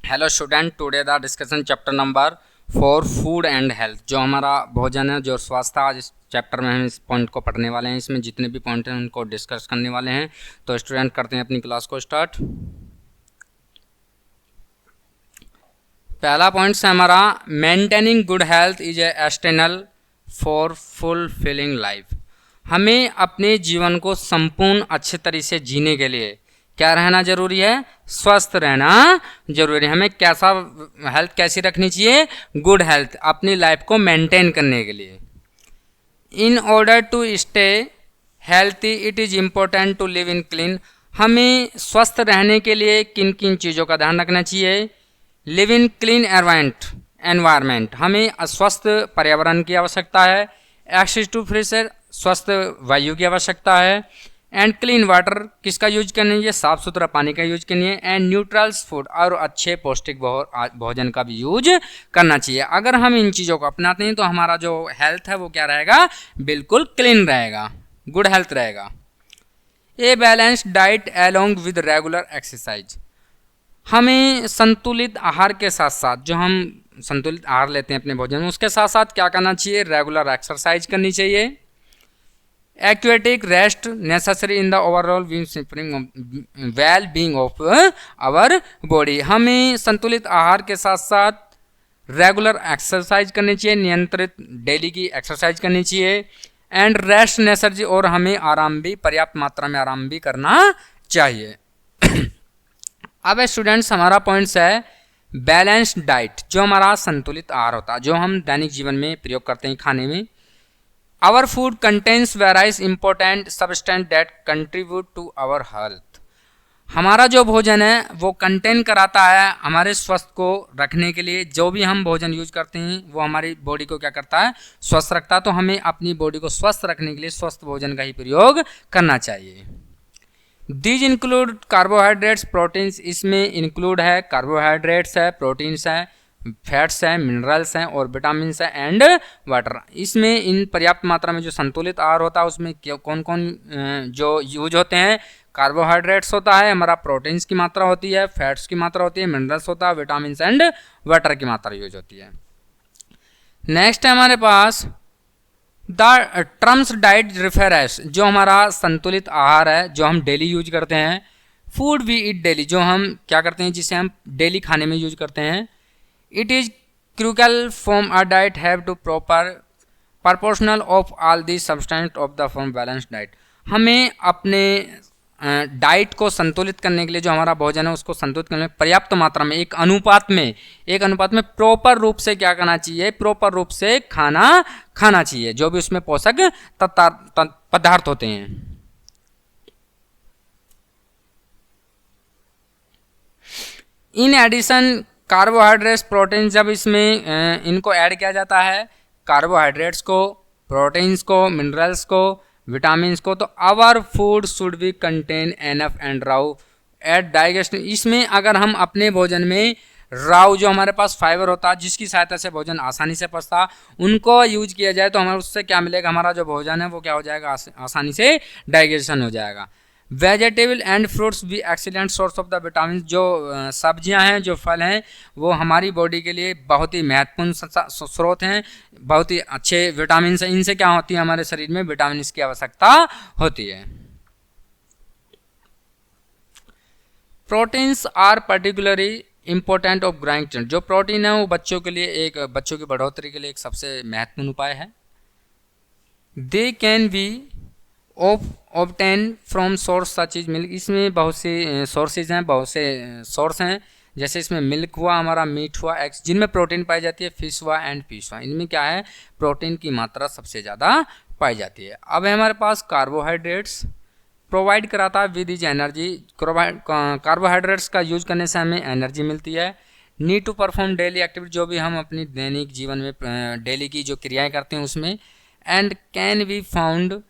Hello student, today the discussion chapter number 4 food and health. जो हमारा भोजन है, जो स्वास्थ्य, आज इस चैप्टर में हम इस पॉइंट को पढ़ने वाले हैं। इसमें जितने भी पॉइंट हैं उनको डिस्कस करने वाले हैं। तो स्टूडेंट करते हैं अपनी क्लास को स्टार्ट। पहला पॉइंट है हमारा, maintaining good health is essential for fulfilling life. हमें अपने जीवन को संपूर्ण अच्छे तरीके से जीने के लिए क्या रहना जरूरी है? स्वस्थ रहना जरूरी है। हमें कैसा हेल्थ कैसी रखनी चाहिए? गुड हेल्थ, अपनी लाइफ को मेंटेन करने के लिए। In order to stay healthy it is important to live in clean. हमें स्वस्थ रहने के लिए किन किन चीज़ों का ध्यान रखना चाहिए? लिव इन क्लीन एनवायरमेंट, हमें स्वस्थ पर्यावरण की आवश्यकता है। एक्सेस टू फ्रेश एयर, स्वस्थ वायु की आवश्यकता है। एंड क्लीन वाटर, किसका यूज करनी है? साफ सुथरा पानी का यूज करनी है। एंड न्यूट्रल्स फूड, और अच्छे पौष्टिक भोजन का भी यूज करना चाहिए। अगर हम इन चीज़ों को अपनाते हैं तो हमारा जो हेल्थ है वो क्या रहेगा? बिल्कुल क्लीन रहेगा, गुड हेल्थ रहेगा। A balanced diet along with regular exercise, हमें संतुलित आहार के साथ साथ, जो हम संतुलित आहार लेते हैं अपने भोजन में, उसके साथ साथ क्या करना चाहिए? रेगुलर एक्सरसाइज करनी चाहिए। एक्वेटिक rest necessary in the overall well being of our body, हमें संतुलित आहार के साथ साथ रेगुलर एक्सरसाइज करनी चाहिए, नियंत्रित डेली की एक्सरसाइज करनी चाहिए। एंड रेस्ट नेसेसरी, और हमें आराम भी, पर्याप्त मात्रा में आराम भी करना चाहिए। अब स्टूडेंट्स, हमारा पॉइंट्स है बैलेंस्ड डाइट, जो हमारा संतुलित आहार होता है, जो हम दैनिक जीवन में प्रयोग करते हैं खाने में। Our food contains various important substance that contribute to our health, हमारा जो भोजन है वो कंटेन कराता है हमारे स्वास्थ्य को रखने के लिए। जो भी हम भोजन यूज करते हैं वो हमारी बॉडी को क्या करता है? स्वस्थ रखता है। तो हमें अपनी बॉडी को स्वस्थ रखने के लिए स्वस्थ भोजन का ही प्रयोग करना चाहिए। दीज इंक्लूड कार्बोहाइड्रेट्स प्रोटीन्स, इसमें इंक्लूड है कार्बोहाइड्रेट्स है, प्रोटीन्स है, फैट्स हैं, मिनरल्स हैं और विटामिन है एंड वाटर। इसमें इन पर्याप्त मात्रा में जो संतुलित आहार होता है उसमें कौन कौन जो यूज होते हैं? कार्बोहाइड्रेट्स होता है, हमारा प्रोटीन्स की मात्रा होती है, फैट्स की मात्रा होती है, मिनरल्स होता है, विटामिन एंड वाटर की मात्रा यूज होती है। नेक्स्ट है हमारे पास द टर्म्स डाइट रिफेरेस, जो हमारा संतुलित आहार है जो हम डेली यूज करते हैं। फूड वी ईट डेली, जो हम क्या करते हैं, जिसे हम डेली खाने में यूज करते हैं। It is crucial form a diet have to proper proportional of all the substance of the form balance diet, हमें अपने डाइट को संतुलित करने के लिए, जो हमारा भोजन है उसको संतुलित करने में पर्याप्त मात्रा में एक अनुपात में प्रॉपर रूप से क्या करना चाहिए? प्रॉपर रूप से खाना चाहिए, जो भी उसमें पोषक पदार्थ होते हैं। इन एडिशन कार्बोहाइड्रेट्स प्रोटीन, जब इसमें इनको ऐड किया जाता है, कार्बोहाइड्रेट्स को, प्रोटीन्स को, मिनरल्स को, विटामिन्स को, तो our food should be contain enough and row at digestion, इसमें अगर हम अपने भोजन में राव, जो हमारे पास फाइबर होता है जिसकी सहायता से भोजन आसानी से पचता, उनको यूज किया जाए तो हमारे उससे क्या मिलेगा? हमारा जो भोजन है वो क्या हो जाएगा? आसानी से डाइजेशन हो जाएगा। वेजिटेबल एंड फ्रूट्स भी excellent source of the vitamin, जो सब्जियां हैं, जो फल हैं, वो हमारी बॉडी के लिए बहुत ही महत्वपूर्ण स्रोत हैं, बहुत ही अच्छे विटामिन हैं। इनसे क्या होती है? हमारे शरीर में विटामिन की आवश्यकता होती है। Proteins are particularly important of growing, जो प्रोटीन है वो बच्चों के लिए, बच्चों की बढ़ोतरी के लिए एक सबसे महत्वपूर्ण उपाय है। They can be obtain from source such is milk, इसमें बहुत से सोर्सेज हैं, बहुत से सोर्स हैं, जैसे इसमें मिल्क हुआ, हमारा मीट हुआ, एग्स, जिनमें प्रोटीन पाई जाती है, फिश हुआ एंड फिश हुआ, इनमें क्या है? प्रोटीन की मात्रा सबसे ज़्यादा पाई जाती है। अब है हमारे पास कार्बोहाइड्रेट्स, प्रोवाइड कराता है विद इज एनर्जी, कार्बोहाइड्रेट्स का यूज करने से हमें एनर्जी मिलती है। Need to perform daily activity, जो भी हम अपनी दैनिक जीवन में डेली की जो क्रियाएँ करते हैं उसमें। And can be found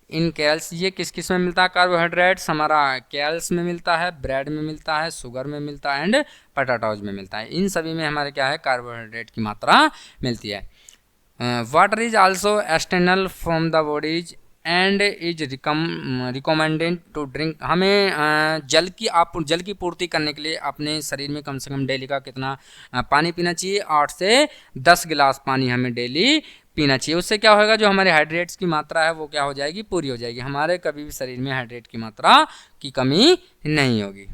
in cells, ये किस किस में मिलता है? कार्बोहाइड्रेट्स हमारा कैल्स में मिलता है, ब्रेड में मिलता है, शुगर में मिलता है एंड पटाटोज में मिलता है। इन सभी में हमारे क्या है? कार्बोहाइड्रेट की मात्रा मिलती है। Water is also external from the bodies and is recommended to drink. हमें जल की पूर्ति करने के लिए अपने शरीर में कम से कम डेली का कितना पानी पीना चाहिए, 8 से 10 गिलास पानी हमें डेली पीना चाहिए। उससे क्या होगा, जो हमारे हाइड्रेट्स की मात्रा है वो क्या हो जाएगी, पूरी हो जाएगी। हमारे कभी भी शरीर में हाइड्रेट की मात्रा की कमी नहीं होगी।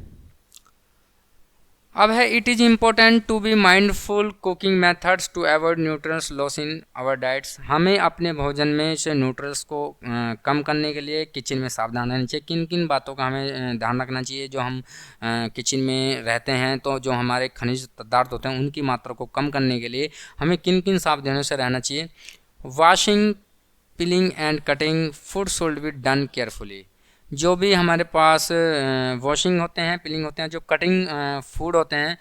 अब है it is important to be mindful cooking methods to avoid nutrients loss in our diets. हमें अपने भोजन में से न्यूट्रिएंट्स को कम करने के लिए किचन में सावधान रहना चाहिए। किन किन बातों का हमें ध्यान रखना चाहिए, जो हम किचन में रहते हैं तो जो हमारे खनिज पदार्थ होते हैं उनकी मात्रा को कम करने के लिए हमें किन किन सावधानियों से रहना चाहिए। Washing, peeling and cutting food should be done carefully. जो भी हमारे पास वॉशिंग होते हैं, पिलिंग होते हैं, जो कटिंग फूड होते हैं,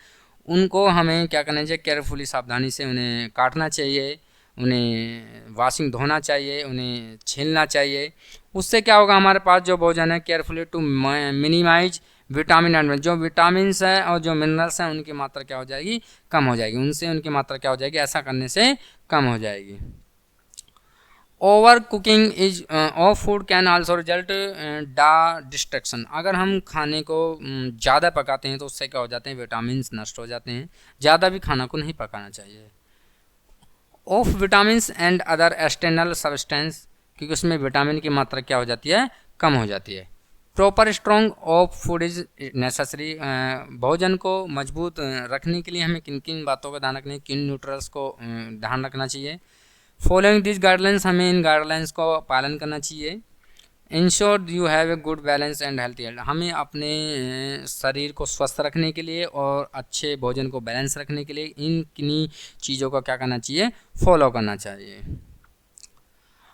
उनको हमें क्या करना चाहिए, केयरफुली सावधानी से उन्हें काटना चाहिए, उन्हें वॉशिंग धोना चाहिए, उन्हें छीलना चाहिए। उससे क्या होगा, हमारे पास जो भोजन है carefully to minimize vitamin and जो विटामिन्स हैं और जो मिनरल्स हैं उनकी मात्रा क्या हो जाएगी, कम हो जाएगी। उनसे उनकी मात्रा क्या हो जाएगी, ऐसा करने से कम हो जाएगी। Over cooking is of food can also result the destruction. अगर हम खाने को ज़्यादा पकाते हैं तो उससे क्या हो जाते हैं, विटामिन नष्ट हो जाते हैं। ज़्यादा भी खाना को नहीं पकाना चाहिए। Of vitamin and other external substance, क्योंकि उसमें विटामिन की मात्रा क्या हो जाती है, कम हो जाती है। Proper strong of food is necessary. भोजन को मजबूत रखने के लिए हमें किन किन बातों का ध्यान रखना, किन न्यूट्रल्स को ध्यान रखना चाहिए। फॉलोइंग दिस गाइडलाइंस, हमें इन गाइडलाइंस को पालन करना चाहिए। Ensure you have a good balance and healthy health. हमें अपने शरीर को स्वस्थ रखने के लिए और अच्छे भोजन को बैलेंस रखने के लिए इन किन्हीं चीज़ों का क्या करना चाहिए, फॉलो करना चाहिए।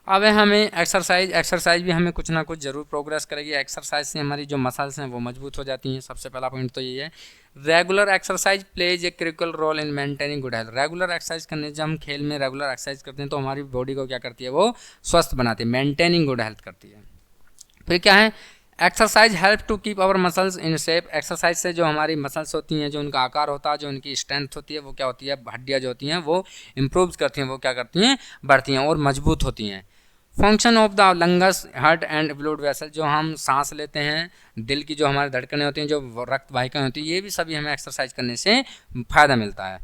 अब हमें एक्सरसाइज भी हमें कुछ ना कुछ ज़रूर प्रोग्रेस करेगी। एक्सरसाइज से हमारी जो मसल्स हैं वो मजबूत हो जाती हैं। सबसे पहला पॉइंट तो ये है, regular exercise plays a critical role in maintaining good health. Regular exercise करने, जब हम खेल में रेगुलर एक्सरसाइज करते हैं तो हमारी बॉडी को क्या करती है, वो स्वस्थ बनाती है, मेंटेनिंग गुड हेल्थ करती है। फिर क्या है, exercise help to keep our muscles in shape. Exercise से जो हमारी मसल्स होती हैं, जो उनका आकार होता है, जो उनकी स्ट्रेंथ होती है, वो क्या होती है, हड्डियाँ जो होती हैं वो इम्प्रूव करती हैं, वो क्या करती हैं, बढ़ती हैं और मजबूत होती हैं। Function of the lungs, heart and blood vessel, जो हम सांस लेते हैं, दिल की जो हमारी धड़कनें होती हैं, जो रक्त वाहिकाएं होती हैं, ये भी सभी हमें एक्सरसाइज करने से फ़ायदा मिलता है।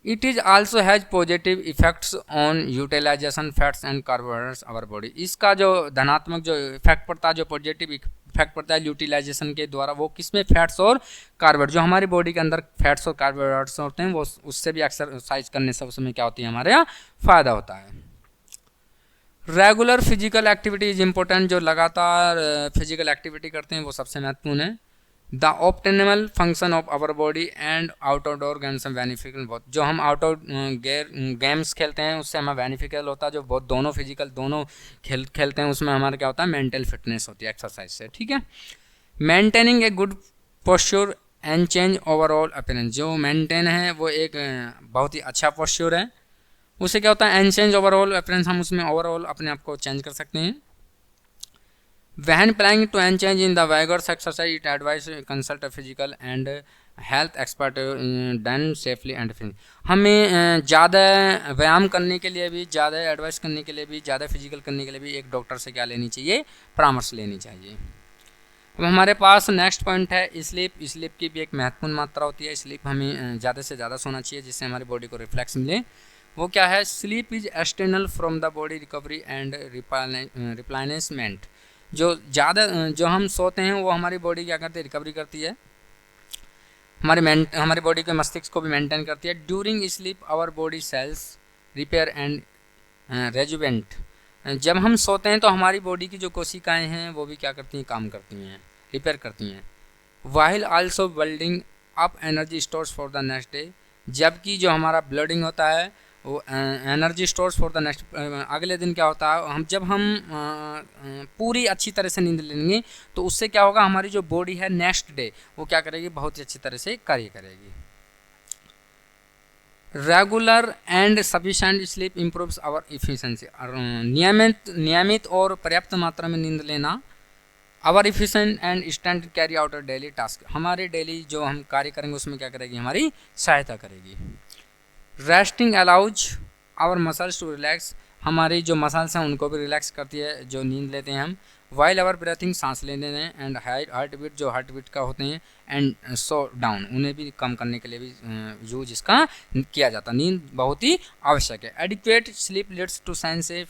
It is also has positive effects on utilization fats and carbohydrates our body. इसका जो धनात्मक जो इफेक्ट पड़ता है, जो पॉजिटिव इफेक्ट पड़ता है यूटिलाइजेशन के द्वारा, वो किसमें, फैट्स और कार्बोहाइड्रेट, जो हमारी बॉडी के अंदर फैट्स और कार्बोहाइड्रेट्स होते हैं, वो उससे भी एक्सरसाइज करने से उसमें क्या होती है, हमारे यहाँ फ़ायदा होता है। Regular physical activity is important. जो लगातार फिजिकल एक्टिविटी करते हैं वो सबसे महत्वपूर्ण है। The optimal function of our body and outdoor games beneficial बहुत। जो हम आउटडोर गेम्स खेलते हैं उससे हमें बेनिफिशियल होता है। जो बहुत दोनों फिजिकल दोनों खेलते हैं उसमें हमारा क्या होता है, मेंटल फिटनेस होती है एक्सरसाइज से, ठीक है। Maintaining a good posture and change overall appearance. जो मेंटेन है वो एक बहुत ही अच्छा पोस्चर है। उससे क्या होता है, एंड चेंज ओवरऑल अपीयरेंस, हम उसमें ओवरऑल अपने आप को चेंज कर सकते हैं। When planning to and change in the vigorous exercise, it advise consult a physical and health expert done safely and finish. हमें ज़्यादा व्यायाम करने के लिए भी, ज़्यादा एडवाइस करने के लिए भी, ज़्यादा फिजिकल करने के लिए भी एक डॉक्टर से क्या लेनी चाहिए, परामर्श लेनी चाहिए। अब हमारे पास नेक्स्ट पॉइंट है स्लीप। स्लीप की भी एक महत्वपूर्ण मात्रा होती है। स्लीप हमें ज़्यादा से ज़्यादा सोना चाहिए जिससे हमारी बॉडी को रिफ्लेक्स मिले। वो क्या है, sleep is external from the body recovery and replenishment. जो हम सोते हैं वो हमारी बॉडी क्या करती है, रिकवरी करती है, हमारी बॉडी के मस्तिष्क को भी मेंटेन करती है। During sleep hour body cells repair and rejuvenate. जब हम सोते हैं तो हमारी बॉडी की जो कोशिकाएं हैं वो भी क्या करती हैं, काम करती हैं, रिपेयर करती हैं। While also building up energy stores for the next day. जबकि जो हमारा ब्लडिंग होता है वो energy stores for the next, अगले दिन क्या होता है, जब हम पूरी अच्छी तरह से नींद लेंगे तो उससे क्या होगा, हमारी जो बॉडी है नेक्स्ट डे वो क्या करेगी, बहुत ही अच्छी तरह से कार्य करेगी। Regular and sufficient sleep improves our efficiency. नियमित और पर्याप्त मात्रा में नींद लेना our efficient and stand carry out daily task, हमारे डेली जो हम कार्य करेंगे उसमें क्या करेगी, हमारी सहायता करेगी। Resting allows our muscles to relax. हमारी जो मसल्स हैं उनको भी रिलैक्स करती है जो नींद लेते हैं हम। वाइल आवर ब्रीथिंग, सांस लेने दें, एंड हार्ट बीट जो हार्ट बीट का होते हैं, एंड सो डाउन, उन्हें भी कम करने के लिए भी यूज इसका किया जाता है। नींद बहुत ही आवश्यक है। Adequate sleep leads to sense a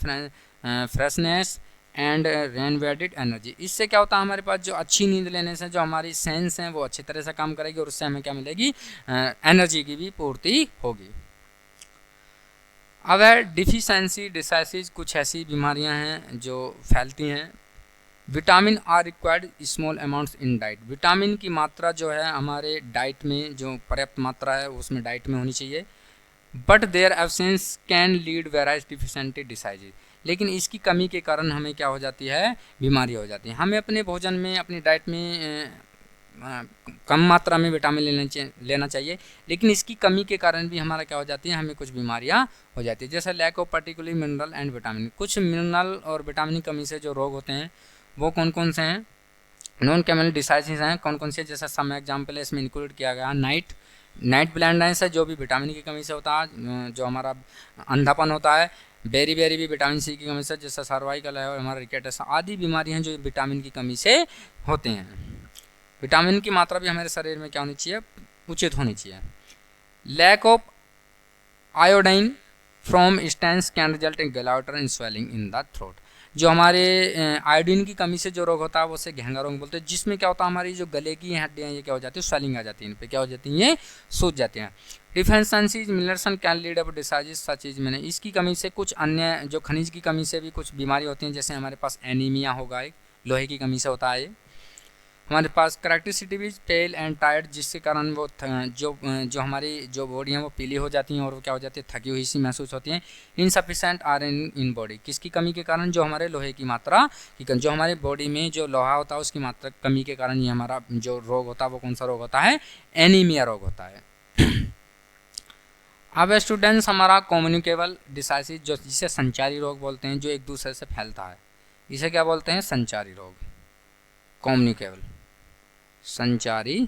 freshness and renovated energy. इससे क्या होता है, हमारे पास जो अच्छी नींद लेने से जो हमारी सेंस हैं वो अच्छी तरह से काम करेगी और उससे हमें क्या मिलेगी, एनर्जी की भी पूर्ति होगी। अब है डिफिशेंसी डिसाइसिस, कुछ ऐसी बीमारियां हैं जो फैलती हैं। Vitamin are required small amounts in diet. Vitamin की मात्रा जो है हमारे डाइट में जो पर्याप्त मात्रा है उसमें डाइट में होनी चाहिए। But their absence can lead various deficiency diseases. लेकिन इसकी कमी के कारण हमें क्या हो जाती है, बीमारी हो जाती है। हमें अपने भोजन में अपनी डाइट में कम मात्रा में विटामिन लेना चाहिए, लेकिन इसकी कमी के कारण भी हमारा क्या हो जाती है, हमें कुछ बीमारियां हो जाती है। जैसे lack of particular mineral and vitamin. कुछ मिनरल और विटामिन की कमी से जो रोग होते हैं वो कौन कौन से हैं, नॉन केमिकल डिसाइजेज हैं कौन कौन से, जैसा सम एग्जाम्पल है इसमें इंक्लूड किया गया नाइट ब्लाइंडनेस है जो भी विटामिन की कमी से होता है, जो हमारा अंधापन होता है। बेरी भी विटामिन सी की कमी से, जैसा सर्वाइकल है और हमारा रिकेटस आदि बीमारी हैं जो विटामिन की कमी से होते हैं। विटामिन की मात्रा भी हमारे शरीर में क्या होनी चाहिए, उचित होनी चाहिए। Lack of iodine from stains can result in goitre and swelling in the throat. जो हमारे आयोडीन की कमी से जो रोग होता है वो उसे घेंगा रोग बोलते हैं, जिसमें क्या होता है हमारी जो गले की हड्डियाँ ये क्या हो जाती है, स्वेलिंग आ जाती है, इन पे क्या हो जाती है, ये सूज जाती हैं। डिफेंसेंसी मिनरल्स कैन लीड अप डिसाइजेस सच चीज़ मैंने इसकी कमी से कुछ अन्य जो खनिज की कमी से भी कुछ बीमारी होती हैं, जैसे हमारे पास एनीमिया होगा, एक लोहे की कमी से होता है। हमारे पास करेक्टिसिटी भी पेल एंड टायर्ड, जिसके कारण वो जो हमारी जो बॉडी है वो पीली हो जाती हैं और वो क्या हो जाती है, थकी हुई सी महसूस होती हैं। इनसफिशेंट आयरन इन बॉडी, किसकी कमी के कारण, जो हमारे लोहे की मात्रा की कमी, जो हमारे बॉडी में जो लोहा होता है उसकी मात्रा कमी के कारण ये हमारा जो रोग होता है वो कौन सा रोग होता है, एनीमिया रोग होता है। अब स्टूडेंट्स हमारा कम्युनिकेबल डिसाइसिस, जो जिसे संचारी रोग बोलते हैं, जो एक दूसरे से फैलता है, इसे क्या बोलते हैं, संचारी रोग, कम्युनिकेबल संचारी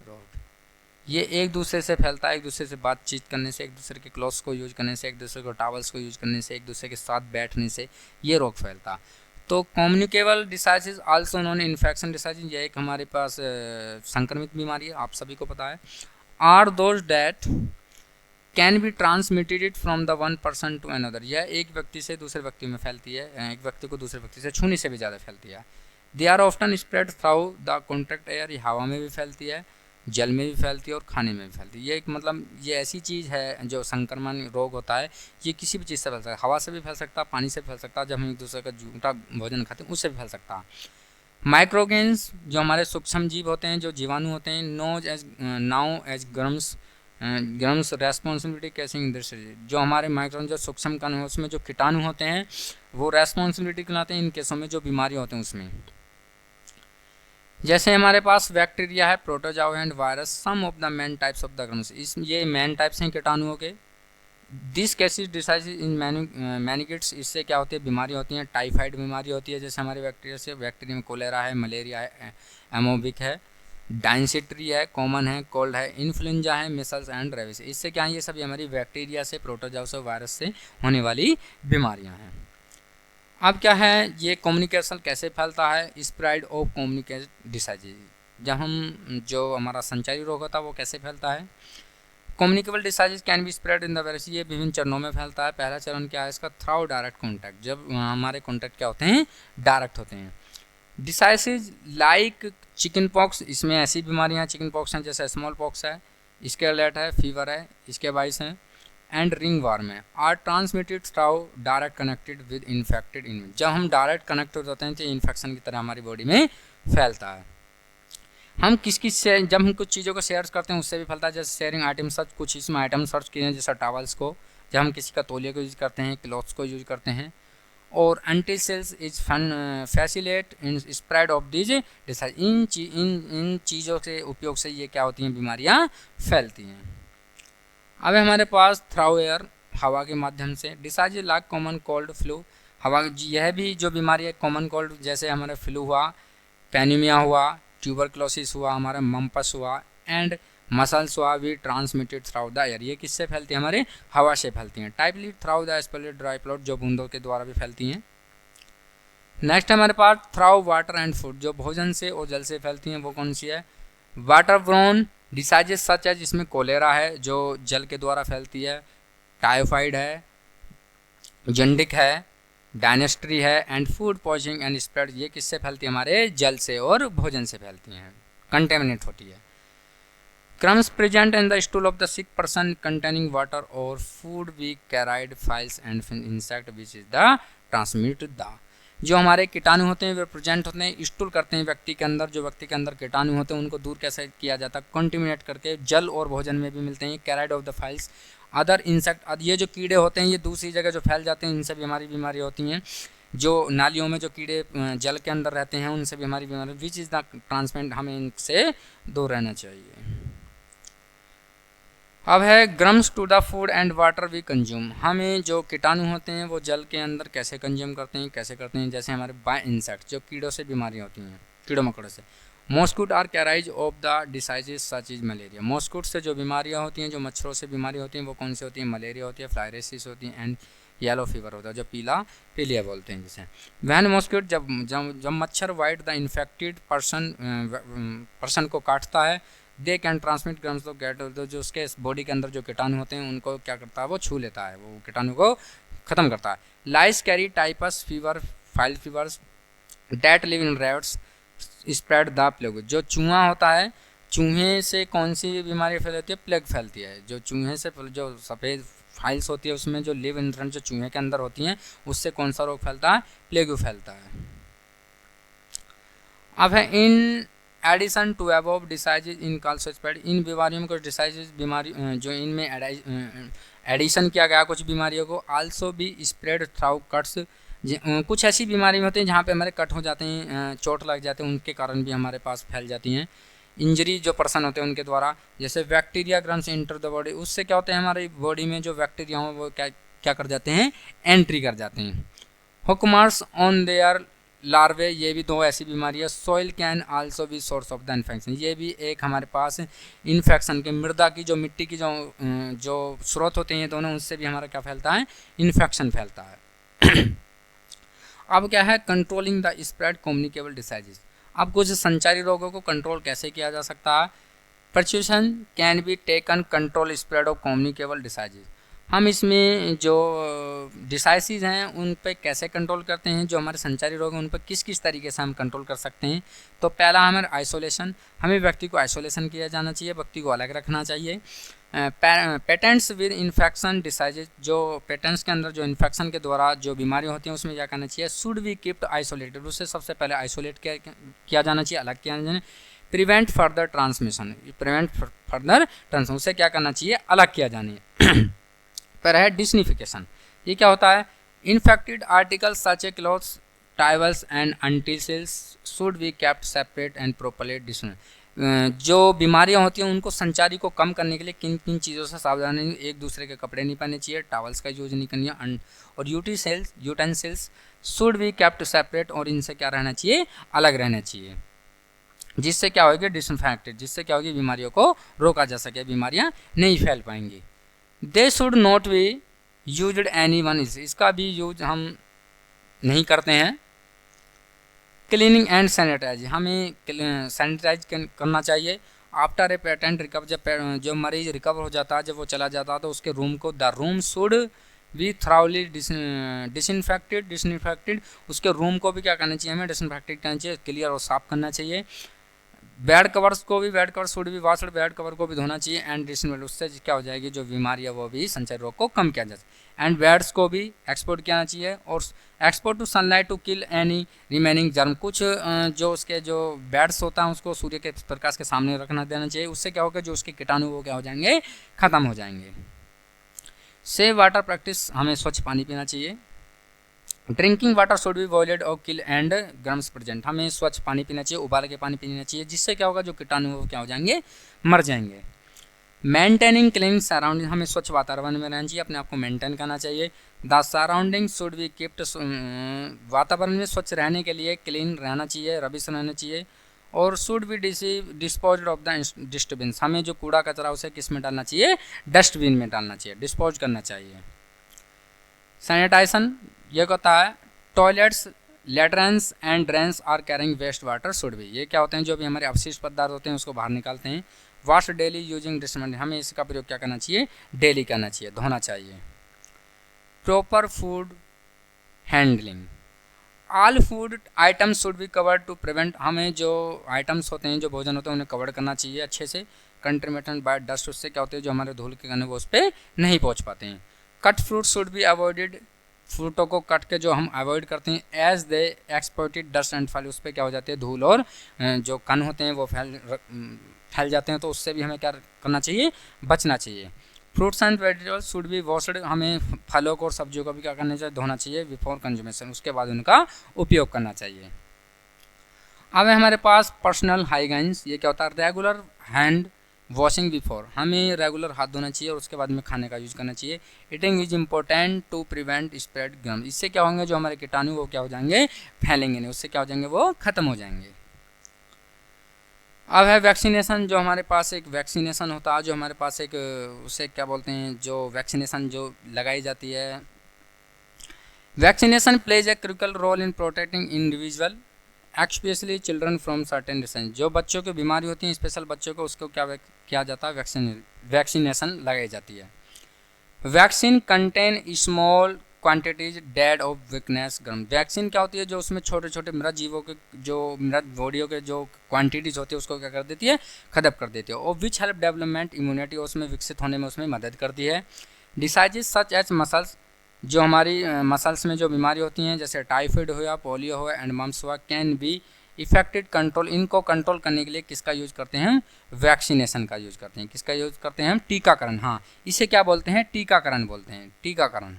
रोग। ये एक दूसरे से फैलता है, एक दूसरे से बातचीत करने से, एक दूसरे के क्लॉथ्स को यूज करने से, एक दूसरे को टॉवल्स को यूज करने से, एक दूसरे के साथ बैठने से ये रोग फैलता। तो communicable decisis also known infection decisis, ये एक हमारे पास संक्रमित बीमारी है, आप सभी को पता है। Are those that can be transmitted from the one person to another, यह एक व्यक्ति से दूसरे व्यक्ति में फैलती है, एक व्यक्ति को दूसरे व्यक्ति से छूने से भी ज़्यादा फैलती है। They are often spread through the contact air, ये हवा में भी फैलती है, जल में भी फैलती है और खाने में भी फैलती है। ये एक मतलब ये ऐसी चीज़ है जो संक्रमण रोग होता है, ये किसी भी चीज़ से फैल सकता है, हवा से भी फैल सकता है, पानी से भी फैल सकता है, जब हम एक दूसरे का झूठा भोजन खाते हैं उससे भी फैल सकता है। माइक्रोगेन्स जो हमारे सूक्ष्म जीव होते हैं, जो जीवाणु होते हैं, नाउ एज ग्रम्स रेस्पॉन्सिबिलिटी कैसिंग इंडस्ट्री, जो हमारे माइक्रोन जो सूक्ष्म कण है उसमें जो कीटाणु होते हैं वो रेस्पॉन्सिबिलिटी कहलाते हैं इन केसों में जो बीमारी होते हैं उसमें। जैसे हमारे पास बैक्टीरिया है, protozoa and virus, some of the main types of the germs, इस ये मेन टाइप्स हैं कीटाणुओं के। दिस केसेस डिसाइजेस इन मैनिकिट्स, इससे क्या होती है, बीमारी होती है, टाइफाइड बीमारी होती है, जैसे हमारे बैक्टीरिया से, बैक्टीरिया में कोलेरा है, मलेरिया है, एमोबिक है, डायसेंट्री है, कॉमन है, कोल्ड है, इन्फ्लुएंजा है, मिसल्स एंड रेबिस। इससे क्या है, ये सभी हमारी बैक्टीरिया से, प्रोटोजोआ से, वायरस से होने वाली बीमारियां हैं। अब क्या है, ये कम्युनिकेशन कैसे फैलता है, स्प्रेड ऑफ कम्युनिकेशन डिसाइजेज, जब हम जो हमारा संचारी रोग होता है वो कैसे फैलता है। Communicable diseases can be spread in the virus, ये विभिन्न चरणों में फैलता है। पहला चरण क्या है इसका, थ्रू डायरेक्ट कॉन्टैक्ट, जब हमारे कॉन्टैक्ट क्या होते हैं, डायरेक्ट होते हैं। डिसाइजेज लाइक चिकन पॉक्स, इसमें ऐसी बीमारियां चिकन पॉक्स हैं जैसे स्मॉल पॉक्स है, स्केलेट है, फीवर है, इसके वाइस हैं, एंड रिंग वार्म है, are transmitted through direct connected with infected इनमें, जब हम डायरेक्ट कनेक्ट हो जाते हैं तो इन्फेक्शन की तरह हमारी बॉडी में फैलता है। हम किस से जब हम कुछ चीज़ों को शेयर करते हैं उससे भी फैलता है, जैसे शेयरिंग आइटम सर्च, कुछ इसमें आइटम सर्च किए हैं जैसे टॉवल्स को, जब हम किसी का तौलिया को यूज करते हैं, क्लॉथ्स को यूज करते हैं। और anti cells is facilitate in spread of these disease, इन चीज़ों से उपयोग से ये क्या होती हैं, बीमारियाँ फैलती हैं। अब हमारे पास थ्रू एयर, हवा के माध्यम से, डिसाइज लाइक कॉमन कोल्ड फ्लू, हवा, यह भी जो बीमारी है कॉमन कोल्ड, जैसे हमारा फ्लू हुआ, पेनिमिया हुआ, ट्यूबरक्लोसिस हुआ, हमारा मम्पस हुआ, एंड मसल स्वाब भी ट्रांसमिटेड थ्राउ द एयर, ये किससे फैलती है, हमारे हवा से फैलती हैं। टाइपली थ्राउ द स्पेलिट ड्राई प्लॉट, जो बूंदों के द्वारा भी फैलती हैं। नेक्स्ट हमारे पास थ्राउ वाटर एंड फूड, जो भोजन से और जल से फैलती हैं, वो कौन सी है, वाटर ब्रोन डिसाइजेस सच है, जिसमें कोलेरा है जो जल के द्वारा फैलती है, टाइफाइड है, जंडिक है, डायनेस्ट्री है, and food poisoning and spread, ये किससे फैलती है, हमारे जल से और भोजन से फैलती हैं, कंटेमिनेट होती है। Germs present in the stool of the sick person containing water और food we carried flies and insect which is the transmit the, जो हमारे कीटाणु होते हैं वे प्रेजेंट होते हैं, स्टूल करते हैं व्यक्ति के अंदर, जो व्यक्ति के अंदर कीटाणु होते हैं उनको दूर कैसे किया जाता है, कंटिमिनेट करके, जल और भोजन में भी मिलते हैं, carried of the flies other insect, ये जो कीड़े होते हैं ये दूसरी जगह जो फैल जाते हैं, इनसे भी हमारी बीमारी होती हैं, जो नालियों में जो कीड़े जल के अंदर रहते हैं उनसे भी हमारी बीमारी, विच इज़ द ट्रांसमिट, हमें इनसे दूर रहना चाहिए। अब है germs to the food and water we consume, हमें जो कीटाणु होते हैं वो जल के अंदर कैसे कंज्यूम करते हैं, जैसे हमारे बाय इंसेक्ट, जो कीड़ों से बीमारियाँ होती हैं, कीड़ों मकोड़ों से। Mosquito are carriers of the diseases such is malaria, mosquito से जो बीमारियाँ होती हैं, जो मच्छरों से बीमारी होती हैं, वो कौन सी होती हैं, मलेरिया होती है, फ्लायरेसिस होती है, एंड येलो फीवर होता है, जो पीलिया बोलते हैं जिसे। वैन मॉस्किटो, जब मच्छर वाइट द इन्फेक्टेड पर्सन को काटता है, दे कैन ट्रांसमिट ग्रम्स तो गेट, जो उसके बॉडी के अंदर जो कीटाणु होते हैं उनको क्या करता है, वो छू लेता है, वो कीटाणु को खत्म करता है। Lice carry typhus fever file fevers that live in rats spread the plague, जो चूहा होता है, चूहे से कौन सी बीमारी फैलती है, प्लेग फैलती है, जो चूहे से जो सफ़ेद फाइल्स होती है उसमें जो लिव इन जो चूहे के अंदर होती हैं उससे कौन सा रोग फैलता है, प्लेग फैलता है। अब है in addition to above diseases in can also spread, इन बीमारियों में कुछ डिसाइजेज बीमारी जो इनमें एडिशन किया गया कुछ बीमारियों को, आल्सो भी स्प्रेड थ्राउ कट्स, कुछ ऐसी बीमारी होती हैं जहाँ पे हमारे कट हो जाते हैं, चोट लग जाते हैं, उनके कारण भी हमारे पास फैल जाती हैं। इंजरी जो पर्सन होते हैं उनके द्वारा, जैसे बैक्टीरिया ग्रम्स इंटर द बॉडी, उससे क्या होता है, हमारी बॉडी में जो बैक्टीरिया हो वो क्या कर जाते हैं, एंट्री कर जाते हैं। हुकमार्स ऑन देयर लार्वे, ये भी दो ऐसी बीमारी है। Soil can also be source of the infection, ये भी एक हमारे पास इन्फेक्शन के, मृदा की जो मिट्टी की जो स्रोत होते हैं ये दोनों, उससे भी हमारा क्या फैलता है, इन्फेक्शन फैलता है। अब क्या है, controlling the spread communicable diseases, अब कुछ संचारी रोगों को कंट्रोल कैसे किया जा सकता है। Precaution can be taken control spread of communicable diseases, हम इसमें जो डिसाइसिस हैं उन पे कैसे कंट्रोल करते हैं, जो हमारे संचारी रोग हैं उन पर किस किस तरीके से हम कंट्रोल कर सकते हैं। तो पहला हमारे आइसोलेशन, हमें व्यक्ति को आइसोलेशन किया जाना चाहिए, व्यक्ति को अलग रखना चाहिए। पेटेंट्स विद इन्फेक्शन डिसाइजेज, जो पेटेंट्स के अंदर जो इन्फेक्शन के द्वारा जो बीमारियाँ होती हैं उसमें क्या करना चाहिए, शुड बी कीप्ड आइसोलेटेड, उससे सबसे पहले आइसोलेट किया जाना चाहिए, अलग किया जाना चाहिए। प्रिवेंट फर्दर ट्रांसमिशन, उससे क्या करना चाहिए, अलग किया जाना पर है। डिसनिफिकेशन, ये क्या होता है, infected articles such a clothes towels and utensils should be kept separate and properly disinfected, जो बीमारियां होती हैं उनको संचारी को कम करने के लिए किन किन चीज़ों से सावधान है, एक दूसरे के कपड़े नहीं पहनने चाहिए, टावल्स का यूज नहीं करनी है, और utensils should be kept separate, और इनसे क्या रहना चाहिए, अलग रहना चाहिए, जिससे क्या होगी, डिसइंफेक्टेड, जिससे क्या होगी, बीमारियों को रोका जा सके, बीमारियां नहीं फैल पाएंगी। They should not be used any one, इसका भी यूज हम नहीं करते हैं। क्लीनिंग एंड सैनिटाइज, हमें सैनिटाइज करना चाहिए। आफ्टर ए पेशेंट रिकवर, जब जो मरीज रिकवर हो जाता है, जब वो चला जाता है तो उसके रूम को, the room should be thoroughly disinfected, उसके रूम को भी क्या करना चाहिए, हमें डिसइंफेक्टेड करना चाहिए, क्लियर और साफ करना चाहिए। बेड कवर्स को भी, बेड कवर शुड भी वॉश्ड, बेड कवर को भी धोना चाहिए, एंड डिसइंफेक्टेड, उससे क्या हो जाएगी, जो बीमारी है वो भी संचारी रोग को कम किया जा सकता है। एंड बेड्स को भी एक्सपोर्ट किया चाहिए, और export to sunlight to kill any remaining germ, कुछ जो उसके जो बेड्स होता है उसको सूर्य के प्रकाश के सामने रखना देना चाहिए, उससे क्या होगा, जो उसके कीटाणु वो क्या हो जाएंगे, खत्म हो जाएंगे। सेव वाटर प्रैक्टिस, हमें स्वच्छ पानी पीना चाहिए। Drinking water should B boiled और किल एंड ग्रम्स प्रेजेंट, हमें स्वच्छ पानी पीना चाहिए, उबाल के पानी पीना चाहिए, जिससे क्या होगा, जो कीटाणु वो क्या हो जाएंगे, मर जाएंगे। मेंटेनिंग क्लीन सराउंडिंग, हमें स्वच्छ वातावरण में रहना चाहिए, अपने आप को मेंटेन करना चाहिए। The surrounding should be keeped, वातावरण में स्वच्छ रहने के लिए क्लीन रहना चाहिए, रबिश रहना चाहिए, और should be disposed of the disturbance, हमें जो कूड़ा कचरा उसे किस में डालना चाहिए, डस्टबिन में डालना चाहिए, डिस्पोज करना चाहिए। सैनिटाइजेशन ये कहता है toilets latrines and drains are carrying waste water should be, ये क्या होते हैं, जो भी हमारे अवशिष्ट पदार्थ होते हैं उसको बाहर निकालते हैं। वॉश डेली यूजिंग डिस्टर्बेंस, हमें इसका प्रयोग क्या करना चाहिए, डेली करना चाहिए, धोना चाहिए। Proper food handling, all food items should be covered to prevent, हमें जो आइटम्स होते हैं, जो भोजन होते हैं उन्हें कवर करना चाहिए अच्छे से। कंट्रीमेटेड बाय डस्ट, उससे क्या होते हैं जो हमारे धूल के कण वो उस पर नहीं पहुंच पाते हैं। Cut fruit should be avoided, फ्रूटों को कट के जो हम अवॉइड करते हैं, as they exported dust and fall, उस पर क्या हो जाते हैं धूल और जो कण होते हैं वो फैल जाते हैं, तो उससे भी हमें क्या करना चाहिए, बचना चाहिए। Fruits and vegetables should be washed, हमें फलों को और सब्जियों को भी क्या करना चाहिए, धोना चाहिए बिफोर कंज्यूमेशन, उसके बाद उनका उपयोग करना चाहिए। अब है हमारे पास पर्सनल हाइजीन्स, ये क्या होता है, रेगुलर हैंड वॉशिंग बिफोर, हमें रेगुलर हाथ धोना चाहिए और उसके बाद में खाने का यूज करना चाहिए। Eating is important to prevent spread germ, इससे क्या होंगे, जो हमारे कीटाणु वो क्या हो जाएंगे, फैलेंगे नहीं, उससे क्या हो जाएंगे, वो खत्म हो जाएंगे। अब है वैक्सीनेशन, जो हमारे पास एक वैक्सीनेशन होता है, जो हमारे पास एक उसे क्या बोलते हैं, जो वैक्सीनेशन जो लगाई जाती है। Vaccination plays a critical role in protecting individual especially children from certain disease, जो बच्चों की बीमारी होती है स्पेशल बच्चों को, उसको क्या किया जाता है, वैक्सीनेशन लगाई जाती है। Vaccine contain small quantities dead of weakness गर्म, वैक्सीन क्या होती है, जो उसमें छोटे छोटे मृत जीवों के जो मृत बॉडियों के जो क्वांटिटीज होती है उसको क्या कर देती है, खत्म कर देती है। और विच हेल्प डेवलपमेंट इम्यूनिटी, उसमें विकसित होने में उसमें मदद करती है। डिसाइजेज सच एज मसल्स, जो हमारी मसल्स में जो बीमारी होती हैं जैसे टाइफाइड हो या पोलियो हो एंड मम्स हुआ, कैन बी इफेक्टेड कंट्रोल, इनको कंट्रोल करने के लिए किसका यूज करते हैं, वैक्सीनेशन का यूज करते हैं। किसका यूज करते हैं हम, टीकाकरण, हाँ इसे क्या बोलते हैं, टीकाकरण बोलते हैं, टीकाकरण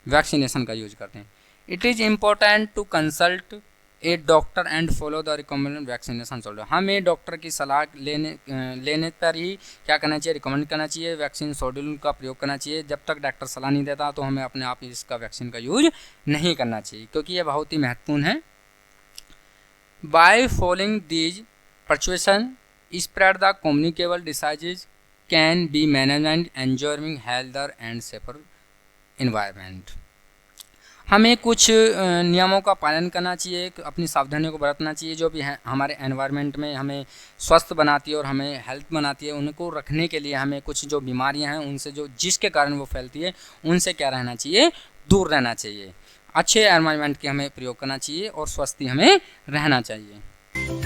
वैक्सीनेशन का यूज करते हैं। It is important to consult a doctor and follow the recommended vaccination schedule, हमें डॉक्टर की सलाह लेने पर ही क्या करना चाहिए, रिकमेंड करना चाहिए, वैक्सीन शेड्यूल का प्रयोग करना चाहिए। जब तक डॉक्टर सलाह नहीं देता तो हमें अपने आप इसका वैक्सीन का यूज नहीं करना चाहिए, क्योंकि ये बहुत ही महत्वपूर्ण है। By following these precaution spread the communicable diseases can be management enjoying healthier and safer environment, हमें कुछ नियमों का पालन करना चाहिए, अपनी सावधानियों को बरतना चाहिए, जो भी है हमारे एनवायरनमेंट में हमें स्वस्थ बनाती है और हमें हेल्थ बनाती है, उनको रखने के लिए हमें कुछ जो बीमारियां हैं उनसे जो जिसके कारण वो फैलती है उनसे क्या रहना चाहिए, दूर रहना चाहिए। अच्छे एनवायरनमेंट के हमें प्रयोग करना चाहिए और स्वस्थ हमें रहना चाहिए।